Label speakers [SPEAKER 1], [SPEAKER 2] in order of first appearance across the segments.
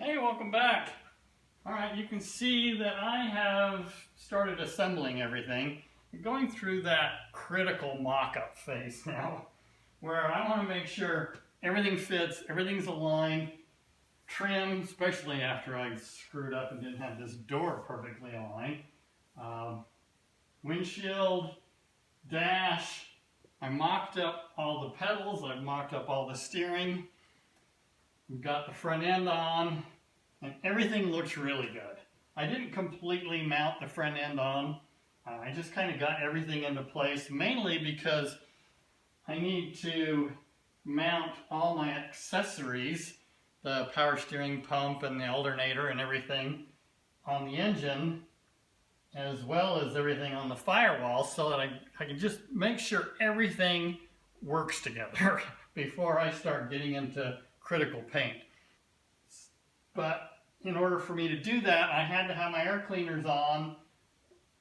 [SPEAKER 1] Hey, welcome back. All right, you can see that I have started assembling everything. I'm going through that critical mock-up phase now, where I want to make sure everything fits, everything's aligned, trim, especially after I screwed up and didn't have this door perfectly aligned. Windshield, dash, I mocked up all the pedals, I've mocked up all the steering. We've got the front end on, and everything looks really good. I didn't completely mount the front end on. I just kind of got everything into place, mainly because I need to mount all my accessories, the power steering pump and the alternator and everything on the engine, as well as everything on the firewall, so that I can just make sure everything works together before I start getting into critical paint. But in order for me to do that, I had to have my air cleaners on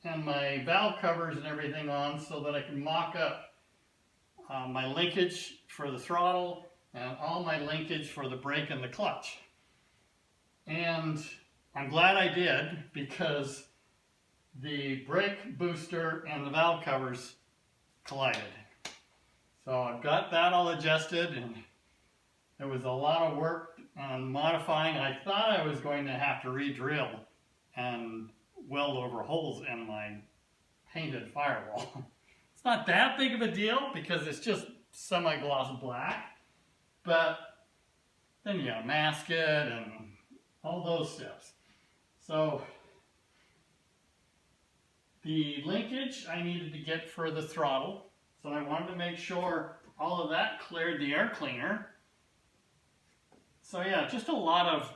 [SPEAKER 1] and my valve covers and everything on so that I could mock up my linkage for the throttle and all my linkage for the brake and the clutch. And I'm glad I did, because the brake booster and the valve covers collided. So I've got that all adjusted, and it was a lot of work on modifying. I thought I was going to have to re-drill and weld over holes in my painted firewall. It's not that big of a deal because it's just semi-gloss black, but then you gotta mask it and all those steps. So the linkage I needed to get for the throttle, so I wanted to make sure all of that cleared the air cleaner. So yeah, just a lot of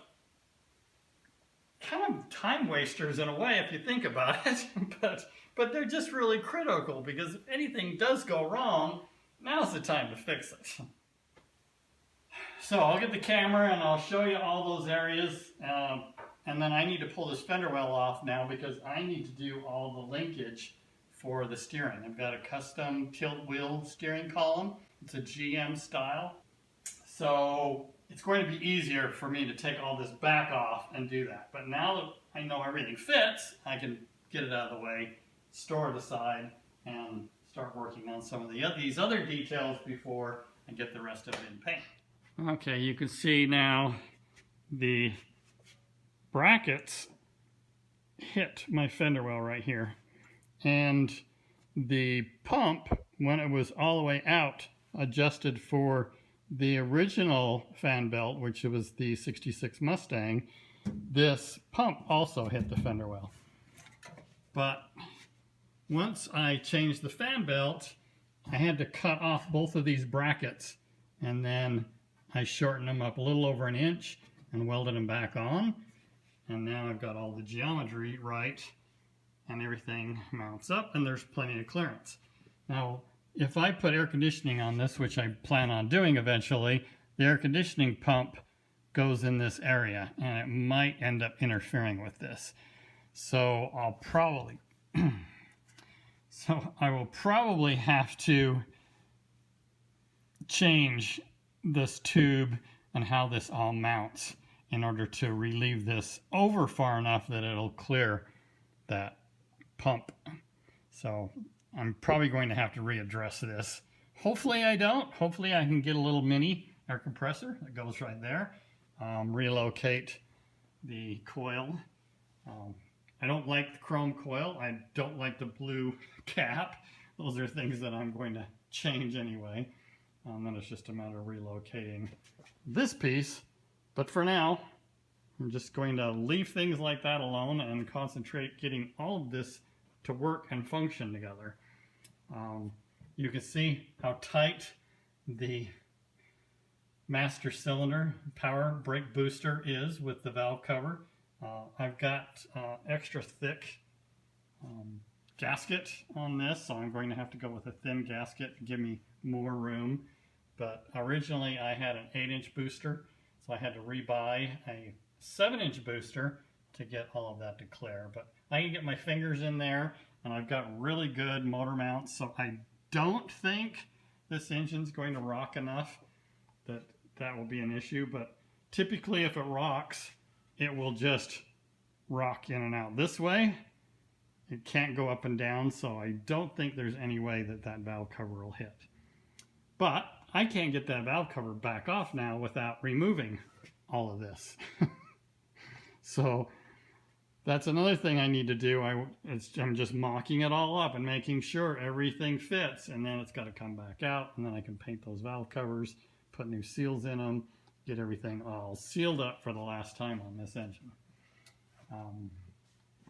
[SPEAKER 1] kind of time wasters in a way if you think about it, but they're just really critical, because if anything does go wrong, now's the time to fix it. So I'll get the camera and I'll show you all those areas, and then I need to pull this fender well off now because I need to do all the linkage for the steering. I've got a custom tilt wheel steering column. It's a GM style. So it's going to be easier for me to take all this back off and do that. But now that I know everything fits, I can get it out of the way, store it aside, and start working on some of these other details before I get the rest of it in paint. Okay, you can see now the brackets hit my fender well right here. And the pump, when it was all the way out, adjusted for the original fan belt, which was the 66 Mustang. This pump also hit the fender well. But once I changed the fan belt, I had to cut off both of these brackets, and then I shortened them up a little over an inch and welded them back on. And now I've got all the geometry right, and everything mounts up, and there's plenty of clearance. Now, if I put air conditioning on this, which I plan on doing eventually, the air conditioning pump goes in this area, and it might end up interfering with this. So I will probably have to change this tube and how this all mounts in order to relieve this over far enough that it'll clear that pump. So I'm probably going to have to readdress this. Hopefully I don't. Hopefully I can get a little mini air compressor that goes right there. Relocate the coil. I don't like the chrome coil. I don't like the blue cap. Those are things that I'm going to change anyway. Then it's just a matter of relocating this piece. But for now, I'm just going to leave things like that alone and concentrate getting all of this to work and function together. You can see how tight the master cylinder power brake booster is with the valve cover. I've got extra thick gasket on this, so I'm going to have to go with a thin gasket to give me more room. But originally I had an 8-inch booster, so I had to rebuy a 7-inch booster to get all of that to clear. But I can get my fingers in there, and I've got really good motor mounts, so I don't think this engine's going to rock enough that will be an issue. But typically if it rocks, it will just rock in and out this way. It can't go up and down, so I don't think there's any way that that valve cover will hit. But I can't get that valve cover back off now without removing all of this. So that's another thing I need to do. I'm just mocking it all up and making sure everything fits, and then it's got to come back out, and then I can paint those valve covers, put new seals in them, get everything all sealed up for the last time on this engine.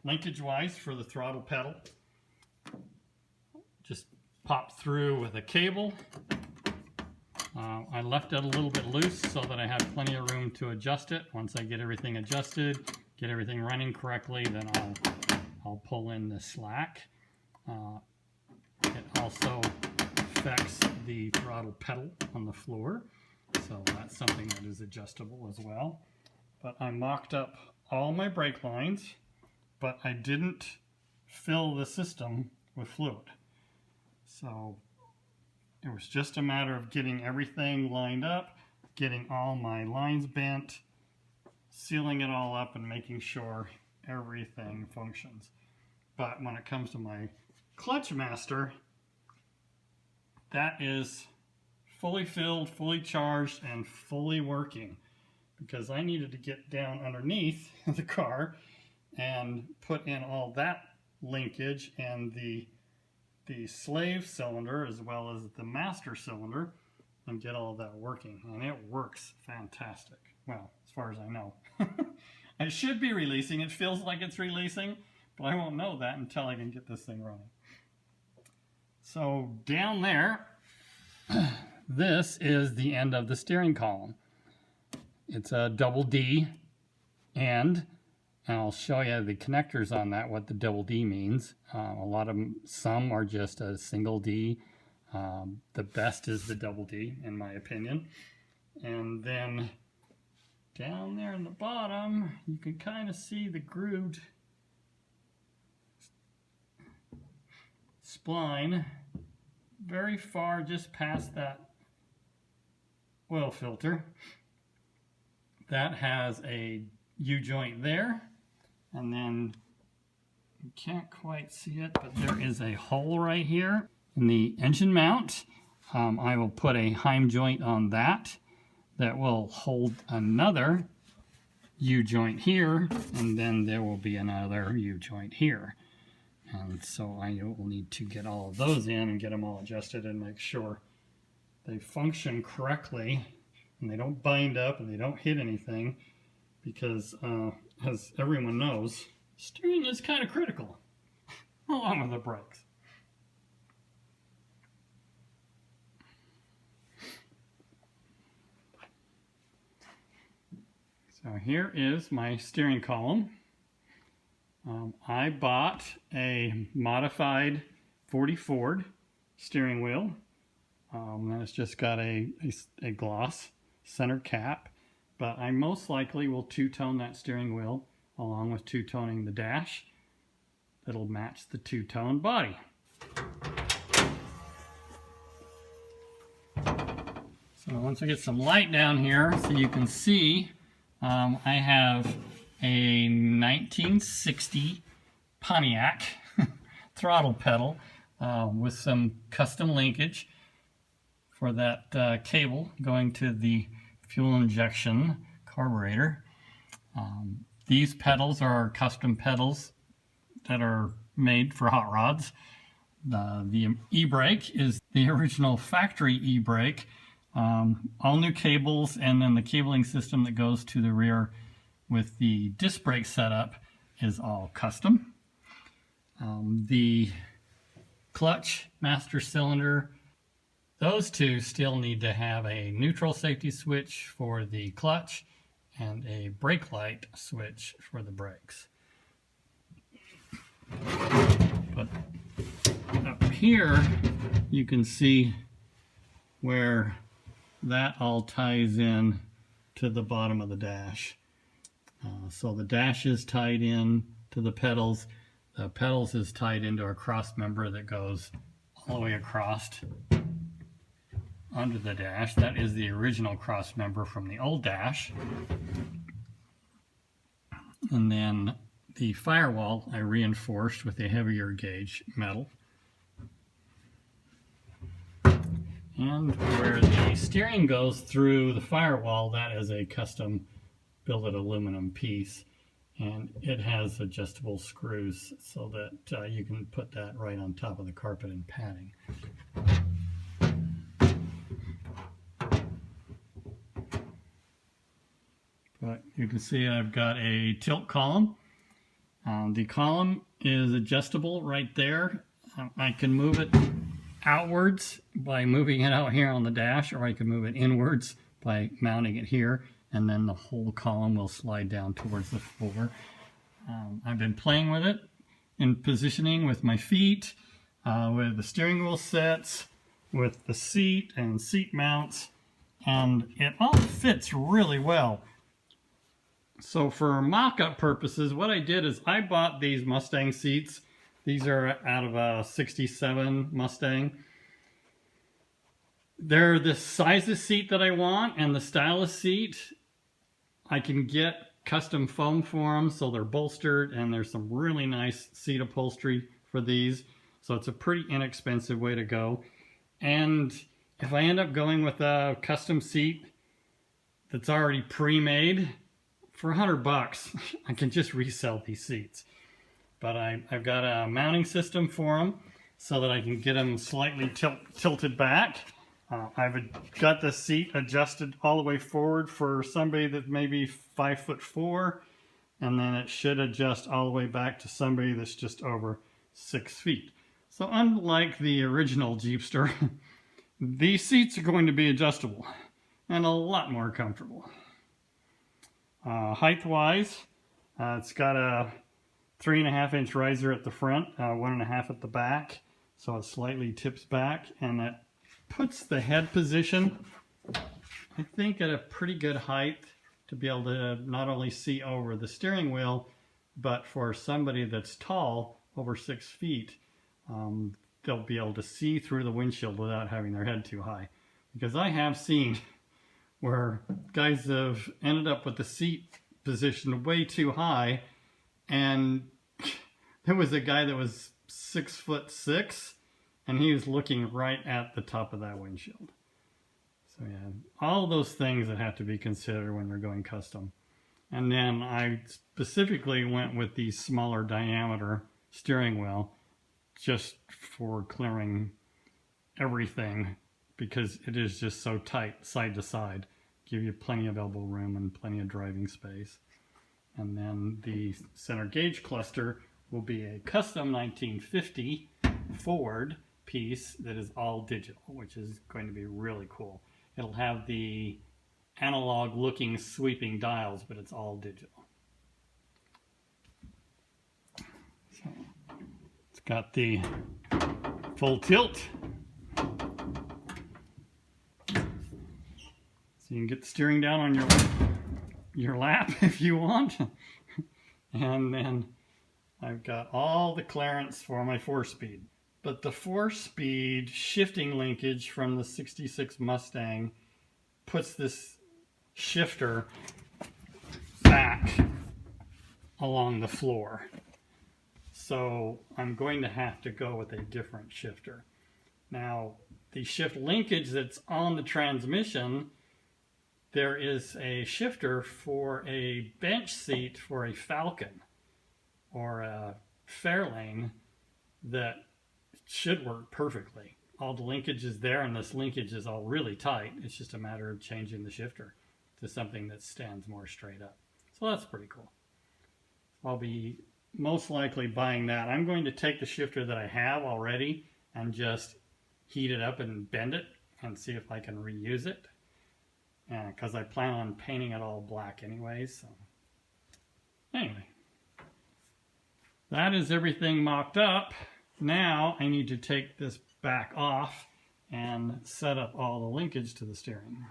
[SPEAKER 1] Linkage wise for the throttle pedal, just pop through with a cable. I left it a little bit loose so that I have plenty of room to adjust it. Once I get everything adjusted, get everything running correctly, then I'll pull in the slack. It also affects the throttle pedal on the floor, so that's something that is adjustable as well. But I mocked up all my brake lines, but I didn't fill the system with fluid. So it was just a matter of getting everything lined up, getting all my lines bent, sealing it all up, and making sure everything functions. But when it comes to my clutch master, that is fully filled, fully charged, and fully working, because I needed to get down underneath the car and put in all that linkage and the slave cylinder as well as the master cylinder and get all of that working, and it works fantastic. Well, as far as I know. I should be releasing. It feels like it's releasing, but I won't know that until I can get this thing running. So down there, this is the end of the steering column. It's a double D end, and I'll show you the connectors on that, what the double D means. Some are just a single D. The best is the double D, in my opinion. And then down there in the bottom, you can kind of see the grooved spline very far just past that oil filter. That has a U-joint there, and then you can't quite see it, but there is a hole right here in the engine mount. I will put a Heim joint on that will hold another U-joint here, and then there will be another U-joint here. And so I will need to get all of those in and get them all adjusted and make sure they function correctly and they don't bind up and they don't hit anything, because as everyone knows, steering is kind of critical along with the brakes. So here is my steering column. I bought a modified 40 Ford steering wheel. And it's just got a gloss center cap, but I most likely will two-tone that steering wheel along with two-toning the dash. That'll match the two-tone body. So once I get some light down here so you can see, I have a 1960 Pontiac throttle pedal with some custom linkage for that cable going to the fuel injection carburetor. These pedals are custom pedals that are made for hot rods. The e-brake is the original factory e-brake. All new cables, and then the cabling system that goes to the rear with the disc brake setup is all custom. The clutch, master cylinder, those two still need to have a neutral safety switch for the clutch and a brake light switch for the brakes. But up here you can see where that all ties in to the bottom of the dash. So the dash is tied in to the pedals. The pedals is tied into a cross member that goes all the way across under the dash. That is the original cross member from the old dash. And then the firewall I reinforced with a heavier gauge metal. And where the steering goes through the firewall, that is a custom billet aluminum piece. And it has adjustable screws so that you can put that right on top of the carpet and padding. But you can see I've got a tilt column. The column is adjustable right there. I can move it outwards by moving it out here on the dash, or I can move it inwards by mounting it here, and then the whole column will slide down towards the floor. I've been playing with it in positioning with my feet, with the steering wheel sets, with the seat and seat mounts, and it all fits really well. So for mock-up purposes, what I did is I bought these Mustang seats. These are out of a 67 Mustang. They're the size of seat that I want and the style of seat. I can get custom foam for them, so they're bolstered, and there's some really nice seat upholstery for these. So it's a pretty inexpensive way to go. And if I end up going with a custom seat that's already pre-made, for $100, I can just resell these seats. But I've got a mounting system for them so that I can get them slightly tilted back. I've got the seat adjusted all the way forward for somebody that's maybe 5'4", and then it should adjust all the way back to somebody that's just over 6 feet. So unlike the original Jeepster, these seats are going to be adjustable and a lot more comfortable. Height-wise, it's got a 3.5-inch riser at the front, 1.5 at the back, so it slightly tips back, and it puts the head position, I think, at a pretty good height to be able to not only see over the steering wheel, but for somebody that's tall, over 6 feet, they'll be able to see through the windshield without having their head too high. Because I have seen where guys have ended up with the seat positioned way too high, and there was a guy that was 6'6", and he was looking right at the top of that windshield. So yeah, all those things that have to be considered when you're going custom. And then I specifically went with the smaller diameter steering wheel just for clearing everything, because it is just so tight side to side. Give you plenty of elbow room and plenty of driving space. And then the center gauge cluster will be a custom 1950 Ford piece that is all digital, which is going to be really cool. It'll have the analog looking sweeping dials, but it's all digital. So it's got the full tilt, so you can get the steering down on your lap if you want. And then I've got all the clearance for my 4-speed. But the 4-speed shifting linkage from the 66 Mustang puts this shifter back along the floor. So I'm going to have to go with a different shifter. Now, the shift linkage that's on the transmission, there is a shifter for a bench seat for a Falcon or a Fairlane that should work perfectly. All the linkage is there, and this linkage is all really tight. It's just a matter of changing the shifter to something that stands more straight up. So that's pretty cool. I'll be most likely buying that. I'm going to take the shifter that I have already and just heat it up and bend it and see if I can reuse it. Because I plan on painting it all black anyways. So anyway, that is everything mocked up. Now I need to take this back off and set up all the linkage to the steering.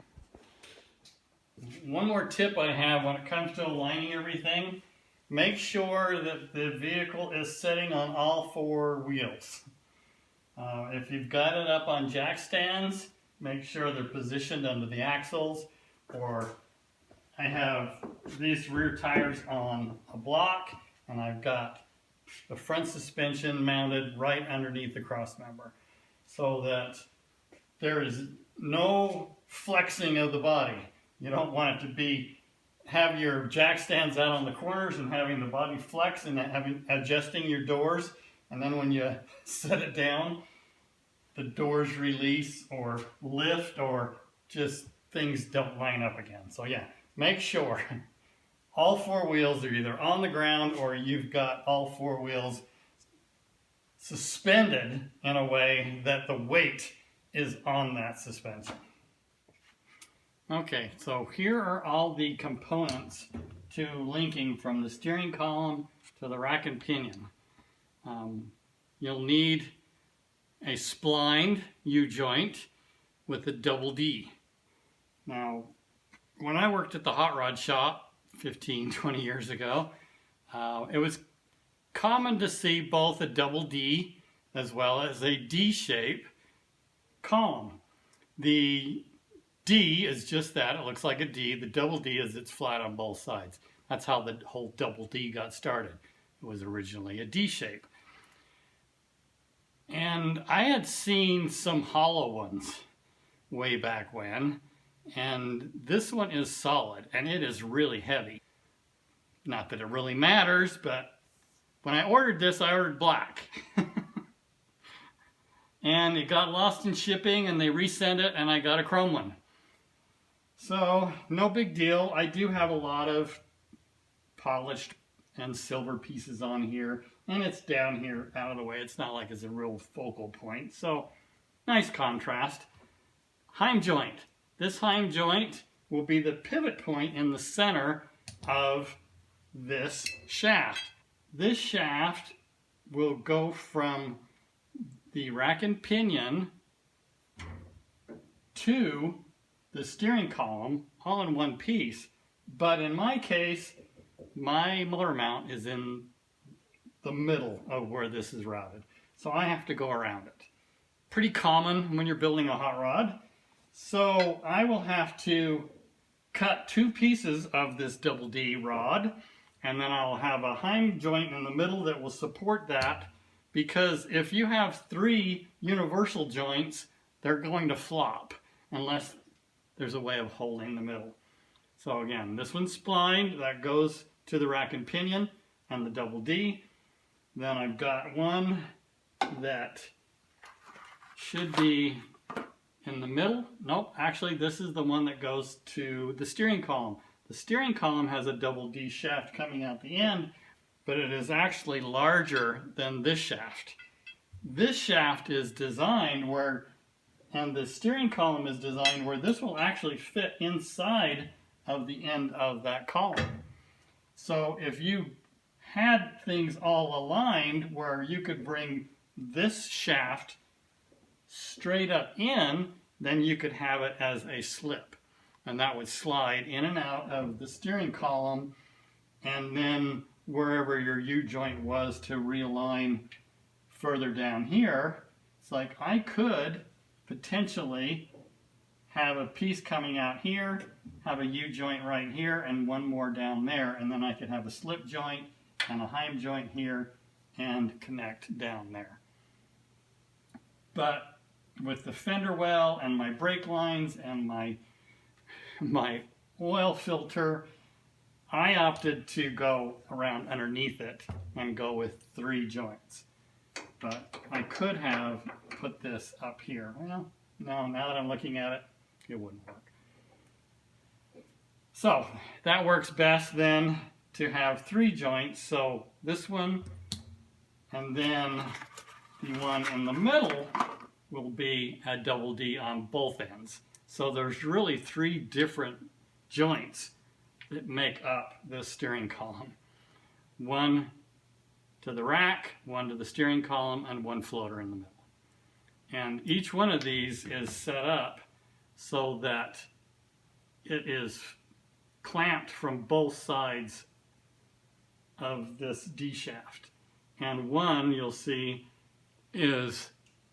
[SPEAKER 1] One more tip I have when it comes to aligning everything: make sure that the vehicle is sitting on all 4 wheels. If you've got it up on jack stands, make sure they're positioned under the axles, or I have these rear tires on a block, and I've got the front suspension mounted right underneath the crossmember, so that there is no flexing of the body. You don't want it to have your jack stands out on the corners and having the body flex and adjusting your doors, and then when you set it down, the doors release or lift, or just things don't line up again. So yeah, make sure all four wheels are either on the ground or you've got all four wheels suspended in a way that the weight is on that suspension. Okay, so here are all the components to linking from the steering column to the rack and pinion. You'll need a splined U-joint with a double D. Now, when I worked at the hot rod shop 15, 20 years ago, it was common to see both a double D as well as a D-shape column. The D is just that, it looks like a D. The double D is it's flat on both sides. That's how the whole double D got started. It was originally a D shape. And I had seen some hollow ones way back when, and this one is solid, and it is really heavy. Not that it really matters, but when I ordered this, I ordered black. And it got lost in shipping, and they resent it, and I got a chrome one. So, no big deal. I do have a lot of polished and silver pieces on here, and it's down here out of the way. It's not like it's a real focal point, so nice contrast. Heim joint. This heim joint will be the pivot point in the center of this shaft. This shaft will go from the rack and pinion to the steering column all in one piece, but in my case, my motor mount is in the middle of where this is routed, so I have to go around it. Pretty common when you're building a hot rod, so I will have to cut two pieces of this double D rod, and then I'll have a heim joint in the middle that will support that, because if you have three universal joints, they're going to flop unless there's a way of holding the middle. So again, this one's splined, that goes to the rack and pinion and the double D. Then I've got one that should be in the middle. Nope, actually this is the one that goes to the steering column. The steering column has a double D shaft coming out the end, but it is actually larger than this shaft. This shaft is designed where, and the steering column is designed where this will actually fit inside of the end of that column. So if you had things all aligned where you could bring this shaft straight up in, then you could have it as a slip. And that would slide in and out of the steering column, and then wherever your U-joint was to realign further down here, it's like I could potentially have a piece coming out here, have a U-joint right here, and one more down there, and then I could have a slip joint and a heim joint here and connect down there. But with the fender well and my brake lines and my oil filter, I opted to go around underneath it and go with three joints. But I could have put this up here. Well, no, now that I'm looking at it, it wouldn't work. So that works best then to have three joints. So this one, and then the one in the middle will be a double D on both ends. So there's really three different joints that make up this steering column. One to the rack, one to the steering column, and one floater in the middle. And each one of these is set up so that it is clamped from both sides of this D shaft. And one, you'll see, is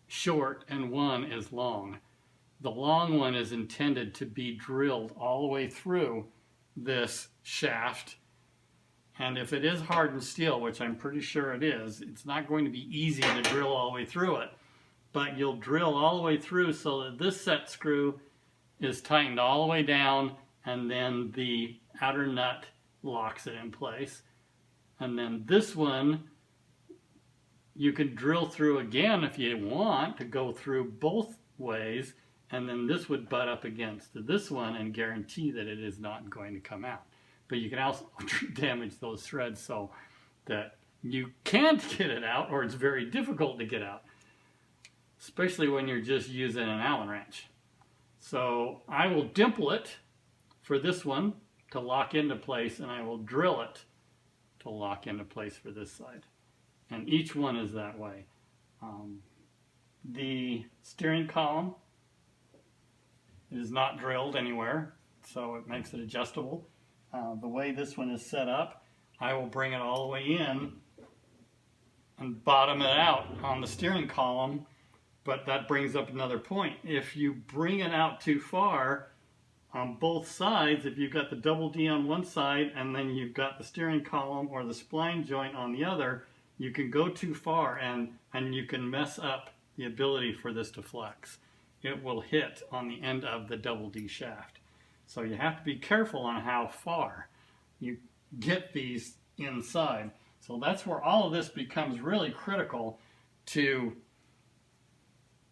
[SPEAKER 1] short and one is long. The long one is intended to be drilled all the way through this shaft. And if it is hardened steel, which I'm pretty sure it is, it's not going to be easy to drill all the way through it. But you'll drill all the way through so that this set screw is tightened all the way down, and then the outer nut locks it in place. And then this one, you can drill through again if you want to go through both ways, and then this would butt up against this one and guarantee that it is not going to come out. But you can also damage those threads so that you can't get it out, or it's very difficult to get out, especially when you're just using an Allen wrench. So I will dimple it for this one to lock into place, and I will drill it to lock into place for this side. And each one is that way. The steering column is not drilled anywhere, so it makes it adjustable. The way this one is set up, I will bring it all the way in and bottom it out on the steering column, but that brings up another point. If you bring it out too far on both sides, if you've got the double D on one side and then you've got the steering column or the spline joint on the other, you can go too far and you can mess up the ability for this to flex. It will hit on the end of the double D shaft. So you have to be careful on how far you get these inside. So that's where all of this becomes really critical, to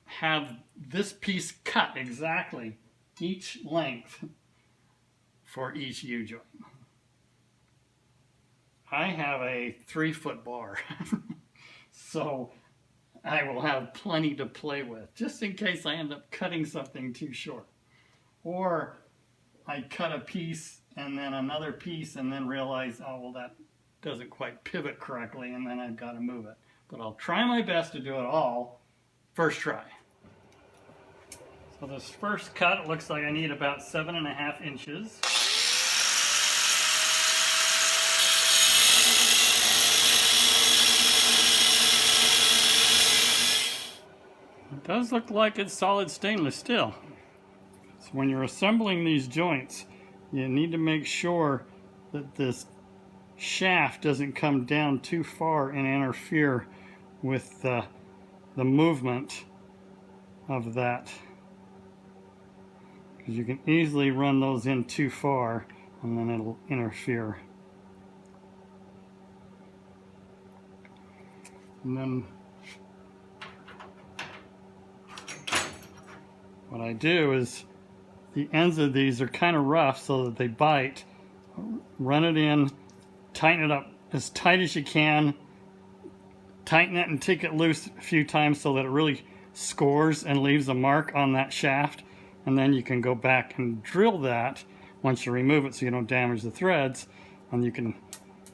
[SPEAKER 1] have this piece cut exactly each length for each U-joint. I have a 3-foot bar, so I will have plenty to play with, just in case I end up cutting something too short. Or I cut a piece and then another piece and then realize, oh, well, that doesn't quite pivot correctly, and then I've got to move it. But I'll try my best to do it all first try. So this first cut, it looks like I need about 7.5 inches. It does look like it's solid stainless steel. So when you're assembling these joints, you need to make sure that this shaft doesn't come down too far and interfere with the movement of that. Because you can easily run those in too far and then it'll interfere. And then what I do is, the ends of these are kind of rough so that they bite. Run it in, tighten it up as tight as you can, tighten it and take it loose a few times so that it really scores and leaves a mark on that shaft, and then you can go back and drill that once you remove it so you don't damage the threads, and you can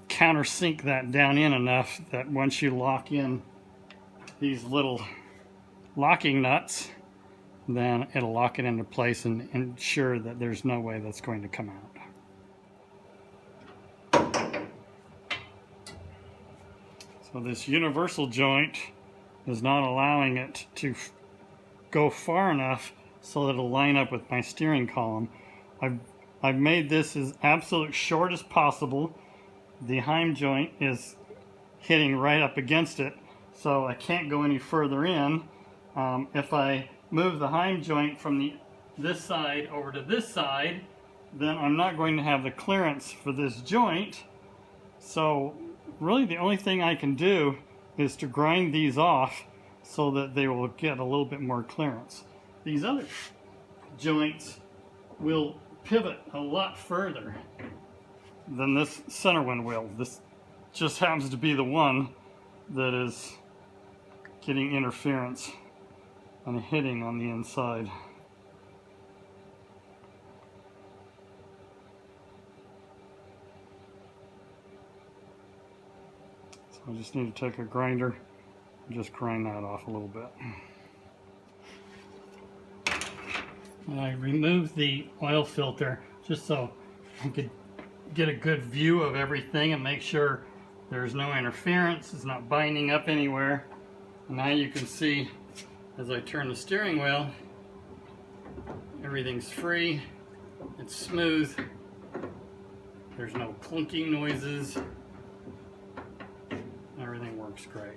[SPEAKER 1] countersink that down in enough that once you lock in these little locking nuts, then it'll lock it into place and ensure that there's no way that's going to come out. So this universal joint is not allowing it to go far enough so that it'll line up with my steering column. I've made this as absolute short as possible. The heim joint is hitting right up against it, so I can't go any further in. If I move the heim joint from this side over to this side, then I'm not going to have the clearance for this joint. So really the only thing I can do is to grind these off so that they will get a little bit more clearance. These other joints will pivot a lot further than this center one will. This just happens to be the one that is getting interference and hitting on the inside. So I just need to take a grinder and just grind that off a little bit. And I removed the oil filter just so I could get a good view of everything and make sure there's no interference, it's not binding up anywhere. And now you can see as I turn the steering wheel, everything's free, it's smooth, There's no clunking noises. Everything works great.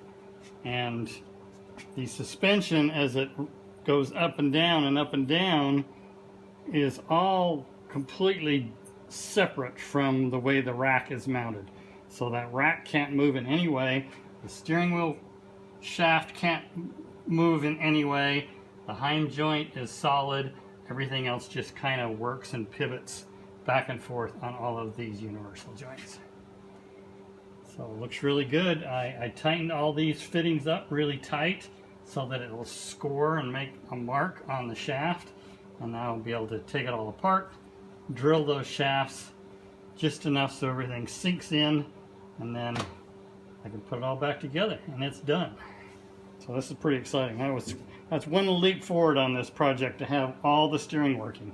[SPEAKER 1] And the suspension, as it goes up and down, is all completely separate from the way the rack is mounted. So that rack can't move in any way. The steering wheel shaft can't move in any way. The hind joint is solid. Everything else just kind of works and pivots back and forth on all of these universal joints. So it looks really good. I tightened all these fittings up really tight so that it will score and make a mark on the shaft. And now I'll be able to take it all apart, drill those shafts just enough so everything sinks in, and then I can put it all back together and it's done. So this is pretty exciting. That's one leap forward on this project, to have all the steering working.